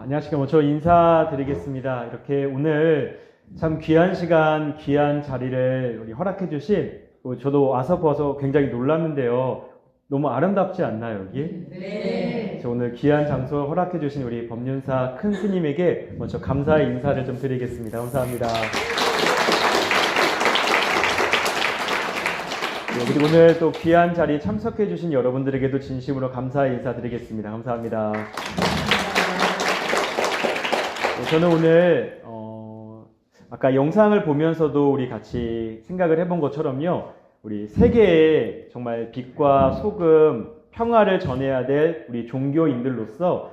안녕하십니까. 먼저 인사드리겠습니다. 이렇게 오늘 참 귀한 시간, 귀한 자리를 우리 허락해 주신, 저도 와서 봐서 굉장히 놀랐는데요. 너무 아름답지 않나요, 여기? 네. 오늘 귀한 장소 허락해 주신 우리 법륜사 큰 스님에게 먼저 감사의 인사를 좀 드리겠습니다. 감사합니다. 그리고 오늘 또 귀한 자리에 참석해 주신 여러분들에게도 진심으로 감사의 인사드리겠습니다. 감사합니다. 저는 오늘 아까 영상을 보면서도 우리 같이 생각을 해본 것처럼요, 우리 세계에 정말 빛과 소금, 평화를 전해야 될 우리 종교인들로서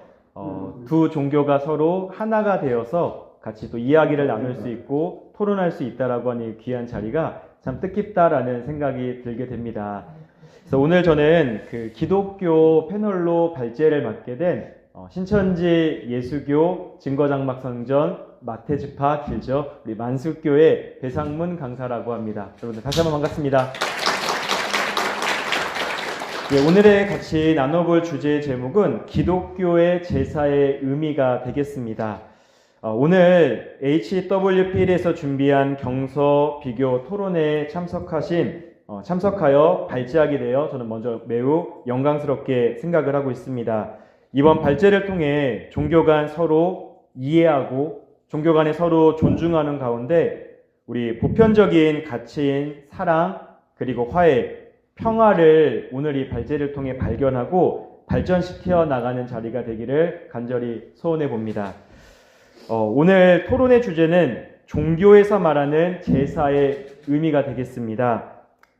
두 종교가 서로 하나가 되어서 같이 또 이야기를 나눌 수 있고 토론할 수 있다라고 하는 귀한 자리가 참 뜻깊다라는 생각이 들게 됩니다. 그래서 오늘 저는 그 기독교 패널로 발제를 맡게 된 신천지 예수교 증거장막성전 마태지파 길저 우리 만수교의 배상문 강사라고 합니다. 여러분들 다시 한번 반갑습니다. 오늘의 같이 나눠볼 주제의 제목은 기독교의 제사의 의미가 되겠습니다. 오늘 HWPL에서 준비한 경서 비교 토론회에 참석하여 발제하게 되어 저는 먼저 매우 영광스럽게 생각을 하고 있습니다. 이번 발제를 통해 종교 간 서로 이해하고 종교 간에 서로 존중하는 가운데 우리 보편적인 가치인 사랑 그리고 화해, 평화를 오늘 이 발제를 통해 발견하고 발전시켜 나가는 자리가 되기를 간절히 소원해 봅니다. 오늘 토론의 주제는 종교에서 말하는 제사의 의미가 되겠습니다.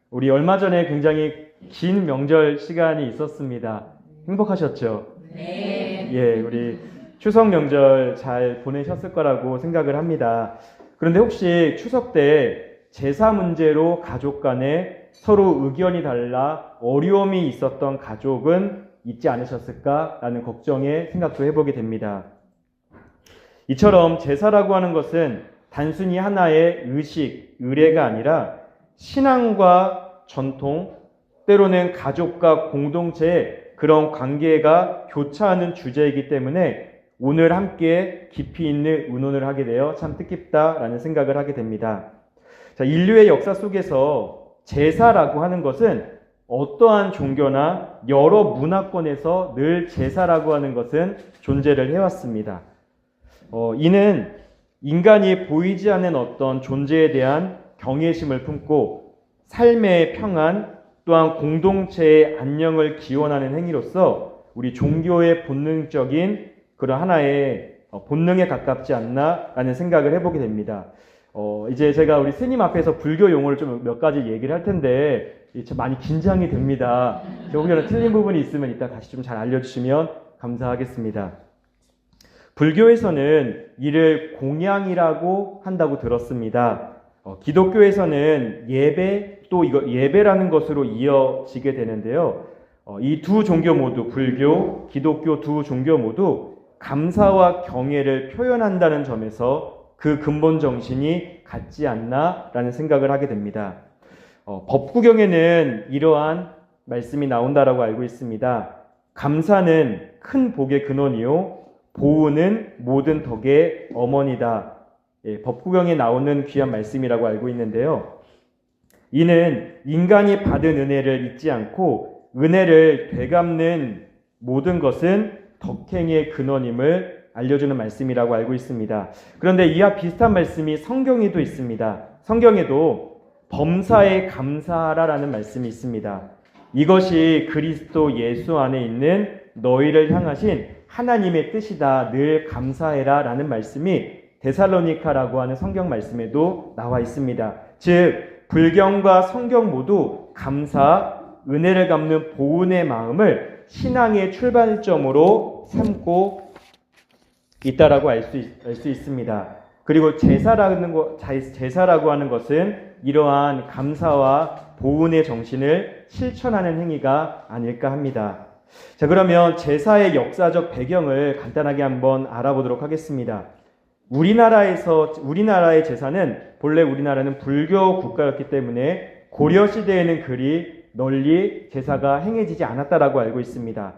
우리 얼마 전에 굉장히 긴 명절 시간이 있었습니다. 행복하셨죠? 네. 예, 우리 추석 명절 잘 보내셨을 거라고 생각을 합니다. 그런데 혹시 추석 때 제사 문제로 가족 간에 서로 의견이 달라 어려움이 있었던 가족은 있지 않으셨을까라는 걱정에 생각도 해보게 됩니다. 이처럼 제사라고 하는 것은 단순히 하나의 의식, 의례가 아니라 신앙과 전통, 때로는 가족과 공동체의 그런 관계가 교차하는 주제이기 때문에 오늘 함께 깊이 있는 의논을 하게 되어 참 뜻깊다라는 생각을 하게 됩니다. 자, 인류의 역사 속에서 제사라고 하는 것은 어떠한 종교나 여러 문화권에서 늘 제사라고 하는 것은 존재를 해왔습니다. 이는 인간이 보이지 않는 어떤 존재에 대한 경외심을 품고 삶의 평안 또한 공동체의 안녕을 기원하는 행위로서 우리 종교의 본능적인 그런 하나의 본능에 가깝지 않나라는 생각을 해보게 됩니다. 이제 제가 우리 스님 앞에서 불교 용어를 좀 몇 가지 얘기를 할 텐데 참 많이 긴장이 됩니다. 혹여나 틀린 부분이 있으면 이따 다시 좀 잘 알려주시면 감사하겠습니다. 불교에서는 이를 공양이라고 한다고 들었습니다. 기독교에서는 예배 또 이거 예배라는 것으로 이어지게 되는데요. 이 두 종교 모두 불교, 기독교 두 종교 모두 감사와 경애를 표현한다는 점에서 그 근본 정신이 같지 않나라는 생각을 하게 됩니다. 법구경에는 이러한 말씀이 나온다라고 알고 있습니다. 감사는 큰 복의 근원이요 보은은 모든 덕의 어머니다. 법구경에 나오는 귀한 말씀이라고 알고 있는데요. 이는 인간이 받은 은혜를 잊지 않고 은혜를 되갚는 모든 것은 덕행의 근원임을 알려주는 말씀이라고 알고 있습니다. 그런데 이와 비슷한 말씀이 성경에도 있습니다. 성경에도 범사에 감사하라라는 말씀이 있습니다. 이것이 그리스도 예수 안에 있는 너희를 향하신 하나님의 뜻이다. 늘 감사해라 라는 말씀이 데살로니카라고 하는 성경 말씀에도 나와 있습니다. 즉 불경과 성경 모두 감사, 은혜를 갚는 보은의 마음을 신앙의 출발점으로 삼고 있다라고 알 수 있습니다. 그리고 제사라고 하는 것은 이러한 감사와 보은의 정신을 실천하는 행위가 아닐까 합니다. 자, 그러면 제사의 역사적 배경을 간단하게 한번 알아보도록 하겠습니다. 우리나라의 제사는 본래 우리나라는 불교 국가였기 때문에 고려 시대에는 그리 널리 제사가 행해지지 않았다라고 알고 있습니다.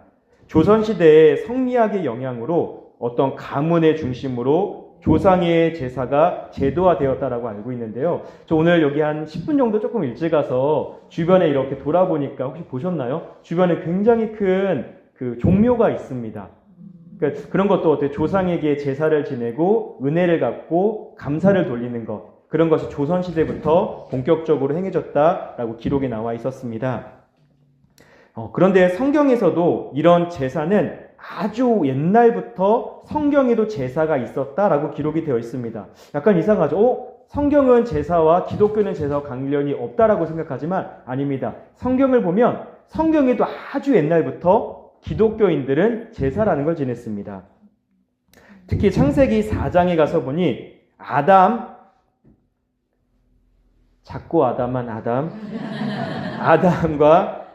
조선 시대의 성리학의 영향으로 어떤 가문의 중심으로 조상의 제사가 제도화되었다라고 알고 있는데요. 저 오늘 여기 한 10분 정도 조금 일찍 가서 주변에 이렇게 돌아보니까 혹시 보셨나요? 주변에 굉장히 큰 그 종묘가 있습니다. 그러니까 그런 것도 어때 조상에게 제사를 지내고 은혜를 갚고 감사를 돌리는 것, 그런 것이 조선시대부터 본격적으로 행해졌다라고 기록에 나와 있었습니다. 그런데 성경에서도 이런 제사는 아주 옛날부터 성경에도 제사가 있었다라고 기록이 되어 있습니다. 약간 이상하죠? 성경은 제사와 기독교는 제사와 관련이 없다라고 생각하지만 아닙니다. 성경을 보면 성경에도 아주 옛날부터 기독교인들은 제사라는 걸 지냈습니다. 특히 창세기 4장에 가서 보니 아담과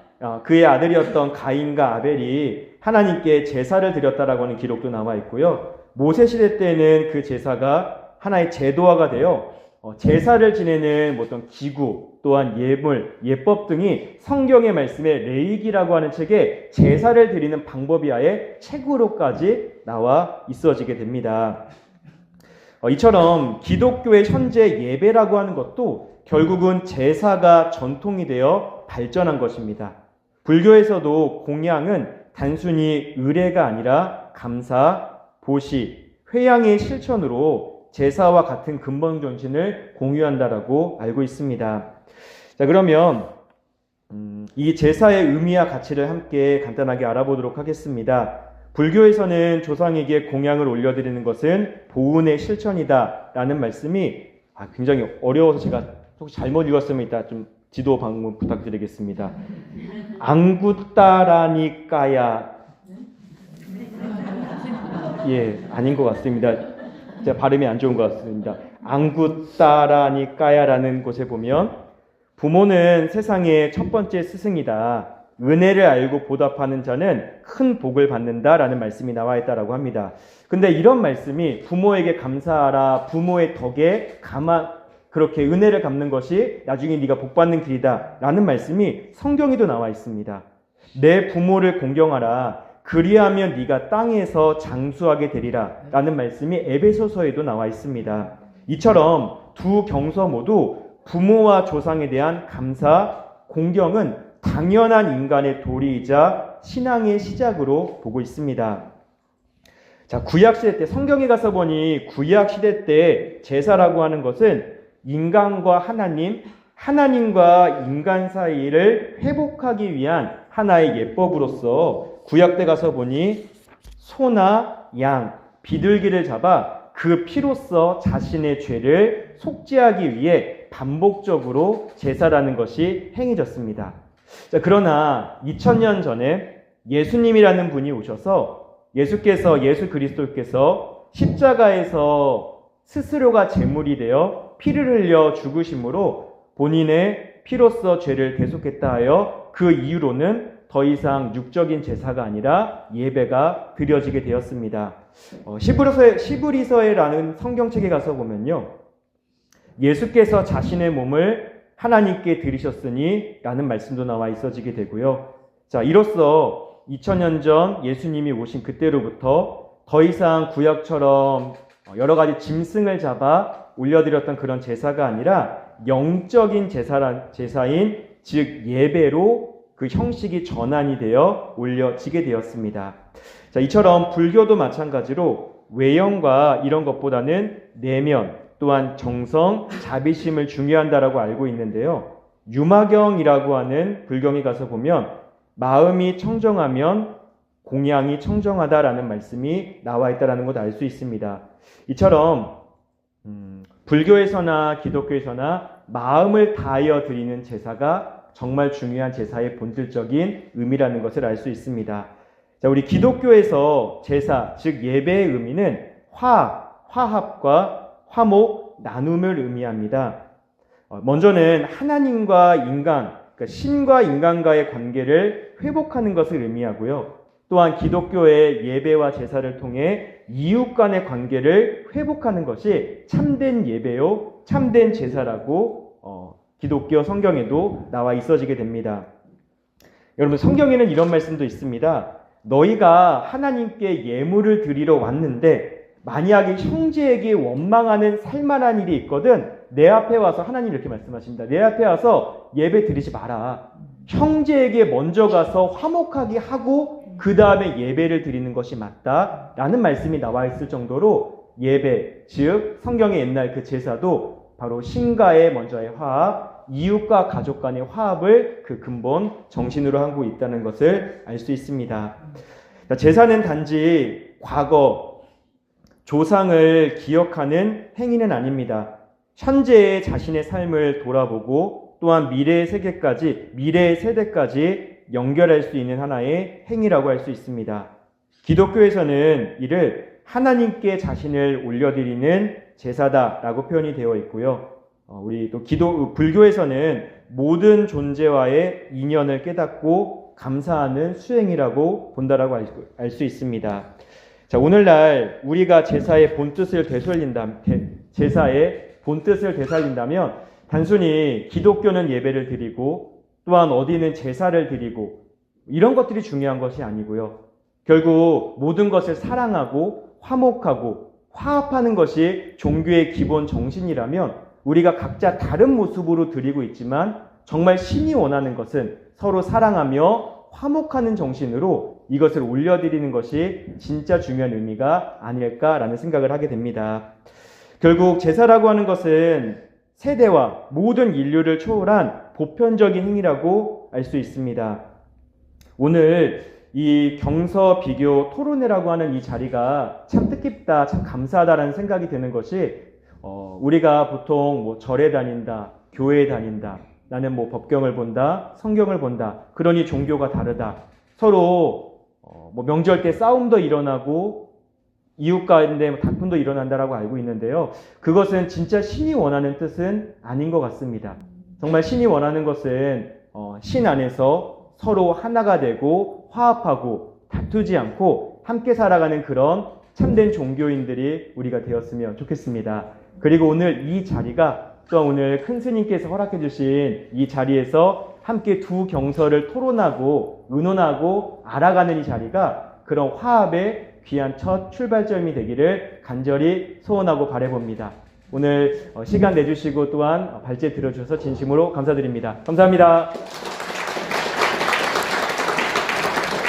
그의 아들이었던 가인과 아벨이 하나님께 제사를 드렸다라고 하는 기록도 나와 있고요. 모세 시대 때는 그 제사가 하나의 제도화가 되어 제사를 지내는 어떤 기구 또한 예물, 예법 등이 성경의 말씀에 레위기라고 하는 책에 제사를 드리는 방법이 아예 책으로까지 나와 있어지게 됩니다. 이처럼 기독교의 현재 예배라고 하는 것도 결국은 제사가 전통이 되어 발전한 것입니다. 불교에서도 공양은 단순히 의례가 아니라 감사, 보시, 회양의 실천으로 제사와 같은 근본 정신을 공유한다라고 알고 있습니다. 자, 그러면 이 제사의 의미와 가치를 함께 간단하게 알아보도록 하겠습니다. 불교에서는 조상에게 공양을 올려드리는 것은 보은의 실천이다라는 말씀이 굉장히 어려워서 제가 혹시 잘못 읽었으면 이따 좀 지도 방문 부탁드리겠습니다. 앙구따라니까야 아닌 것 같습니다. 제가 발음이 안 좋은 것 같습니다. 앙구따라니까야라는 곳에 보면 부모는 세상의 첫 번째 스승이다. 은혜를 알고 보답하는 자는 큰 복을 받는다라는 말씀이 나와 있다라고 합니다. 근데 이런 말씀이 부모에게 감사하라, 부모의 덕에 그렇게 은혜를 갚는 것이 나중에 네가 복 받는 길이다 라는 말씀이 성경에도 나와 있습니다. 내 부모를 공경하라, 그리하면 네가 땅에서 장수하게 되리라 라는 말씀이 에베소서에도 나와 있습니다. 이처럼 두 경서 모두 부모와 조상에 대한 감사, 공경은 당연한 인간의 도리이자 신앙의 시작으로 보고 있습니다. 자, 구약시대 때 성경에 가서 보니 구약시대 때 제사라고 하는 것은 인간과 하나님과 인간 사이를 회복하기 위한 하나의 예법으로서 구약 때 가서 보니 소나 양, 비둘기를 잡아 그 피로써 자신의 죄를 속죄하기 위해 반복적으로 제사라는 것이 행해졌습니다. 자, 그러나 2000년 전에 예수님이라는 분이 오셔서 예수 그리스도께서 십자가에서 스스로가 제물이 되어 피를 흘려 죽으심으로 본인의 피로써 죄를 대속했다 하여 그 이후로는 더 이상 육적인 제사가 아니라 예배가 드려지게 되었습니다. 시브리서에라는 성경책에 가서 보면요, 예수께서 자신의 몸을 하나님께 드리셨으니 라는 말씀도 나와 있어지게 되고요. 자, 이로써 2000년 전 예수님이 오신 그때로부터 더 이상 구약처럼 여러 가지 짐승을 잡아 올려드렸던 그런 제사가 아니라 영적인 제사인 즉 예배로 그 형식이 전환이 되어 올려지게 되었습니다. 자, 이처럼 불교도 마찬가지로 외형과 이런 것보다는 내면 또한 정성, 자비심을 중요한다라고 알고 있는데요. 유마경이라고 하는 불경에 가서 보면 마음이 청정하면 공양이 청정하다라는 말씀이 나와 있다는 것을 알 수 있습니다. 이처럼 불교에서나 기독교에서나 마음을 다하여 드리는 제사가 정말 중요한 제사의 본질적인 의미라는 것을 알 수 있습니다. 자, 우리 기독교에서 제사, 즉 예배의 의미는 화합과 화목, 나눔을 의미합니다. 먼저는 하나님과 인간, 그러니까 신과 인간과의 관계를 회복하는 것을 의미하고요. 또한 기독교의 예배와 제사를 통해 이웃 간의 관계를 회복하는 것이 참된 예배요, 참된 제사라고 기독교 성경에도 나와 있어지게 됩니다. 여러분, 성경에는 이런 말씀도 있습니다. 너희가 하나님께 예물을 드리러 왔는데 만약에 형제에게 원망하는 살만한 일이 있거든 내 앞에 와서 하나님 이렇게 말씀하십니다. 내 앞에 와서 예배 드리지 마라. 형제에게 먼저 가서 화목하게 하고 그 다음에 예배를 드리는 것이 맞다라는 말씀이 나와 있을 정도로 예배, 즉 성경의 옛날 그 제사도 바로 신과의 먼저의 화합, 이웃과 가족 간의 화합을 그 근본 정신으로 하고 있다는 것을 알 수 있습니다. 제사는 단지 과거, 조상을 기억하는 행위는 아닙니다. 현재의 자신의 삶을 돌아보고 또한 미래의 세대까지 연결할 수 있는 하나의 행위라고 할 수 있습니다. 기독교에서는 이를 하나님께 자신을 올려드리는 제사다라고 표현이 되어 있고요. 우리 또 불교에서는 모든 존재와의 인연을 깨닫고 감사하는 수행이라고 본다라고 알 수 있습니다. 자, 오늘날 우리가 제사의 본뜻을 되살린다면 단순히 기독교는 예배를 드리고 또한 어디는 제사를 드리고 이런 것들이 중요한 것이 아니고요. 결국 모든 것을 사랑하고 화목하고 화합하는 것이 종교의 기본 정신이라면 우리가 각자 다른 모습으로 드리고 있지만 정말 신이 원하는 것은 서로 사랑하며 화목하는 정신으로 이것을 올려드리는 것이 진짜 중요한 의미가 아닐까라는 생각을 하게 됩니다. 결국 제사라고 하는 것은 세대와 모든 인류를 초월한 보편적인 행위라고 알 수 있습니다. 오늘 이 경서 비교 토론회라고 하는 이 자리가 참 뜻깊다, 참 감사하다라는 생각이 드는 것이 우리가 보통 절에 다닌다, 교회에 다닌다, 나는 법경을 본다, 성경을 본다, 그러니 종교가 다르다, 서로 명절 때 싸움도 일어나고 이웃 가운데 다툼도 일어난다라고 알고 있는데요. 그것은 진짜 신이 원하는 뜻은 아닌 것 같습니다. 정말 신이 원하는 것은 신 안에서 서로 하나가 되고 화합하고 다투지 않고 함께 살아가는 그런 참된 종교인들이 우리가 되었으면 좋겠습니다. 그리고 오늘 이 자리가 또 오늘 큰 스님께서 허락해 주신 이 자리에서 함께 두 경서를 토론하고 의논하고 알아가는 이 자리가 그런 화합의 귀한 첫 출발점이 되기를 간절히 소원하고 바라봅니다. 오늘 시간 내주시고 또한 발제 들어주셔서 진심으로 감사드립니다. 감사합니다.